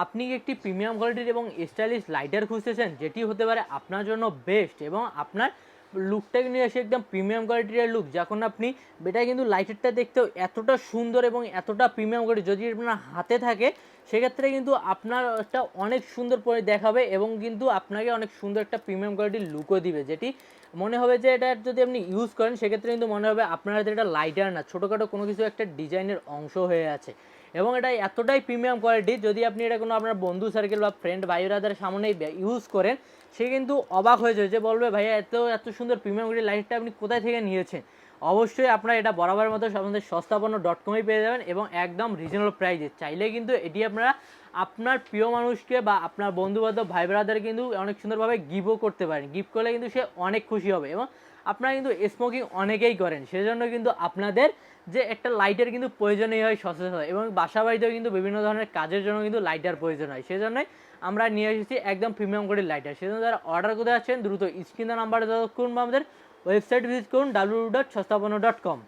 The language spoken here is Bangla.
আপনি কি একটি প্রিমিয়াম কোয়ালিটির এবং স্টাইলিশ লাইটার খুঁজতেছেন, যেটি হতে পারে আপনার জন্য বেস্ট এবং আপনার লুকটাকে নিয়ে এসে একদম প্রিমিয়াম কোয়ালিটির লুক। যখন আপনি এটা কিন্তু লাইটারটা দেখতেও এতটা সুন্দর এবং এতটা প্রিমিয়াম কোয়ালিটি, যদি আপনার হাতে থাকে সেক্ষেত্রে কিন্তু আপনার একটা অনেক সুন্দর পরে দেখাবে এবং কিন্তু আপনাকে অনেক সুন্দর একটা প্রিমিয়াম কোয়ালিটির লুকও দিবে, যেটি মনে হবে যে এটা যদি আপনি ইউজ করেন সেক্ষেত্রে কিন্তু মনে হবে আপনার হাতে এটা লাইটার না, ছোটোখাটো কোনো কিছু একটা ডিজাইনের অংশ হয়ে আছে। এবং এটা এতটাই প্রিমিয়াম কোয়ালিটি, যদি আপনি এটা কোনো আপনার বন্ধু সার্কেল বা ফ্রেন্ড ভাই ব্রাদার সামনেই ইউজ করেন, সে কিন্তু অবাক হয়ে যায়, যে বলবে ভাইয়া এত এত সুন্দর প্রিমিয়াম কোয়ালিটির লাইটটা আপনি কোথায় থেকে নিয়েছেন। অবশ্যই আপনারা এটা বরাবরের মতো আমাদের সস্তাপন্ন.com পেয়ে যাবেন এবং একদম রিজনেবল প্রাইসে। চাইলে কিন্তু এটি আপনারা আপনার প্রিয় মানুষকে বা আপনার বন্ধুবান্ধব ভাই ব্রাদার কিন্তু অনেক সুন্দরভাবে গিফটও করতে পারেন। গিফট করলে কিন্তু সে অনেক খুশি হবে। এবং আপনারা কিন্তু স্মোকিং অনেকেই করেন, সেজন্য কিন্তু আপনাদের যে একটা লাইটের কিন্তু প্রয়োজনই হয় সচরাচর, এবং বাসা বাড়িতেও কিন্তু বিভিন্ন ধরনের কাজের জন্য কিন্তু লাইটার প্রয়োজন হয়। সেজন্যই আমরা নিয়ে এসেছি একদম প্রিমিয়াম কোয়ালিটির লাইটার। সেজন্য যারা অর্ডার করতে যাচ্ছেন দ্রুত স্ক্রিন নাম্বারে যোগাযোগ করুন বা আমাদের ওয়েবসাইট ভিজিট করুন www.সস্তাপন্ন.com।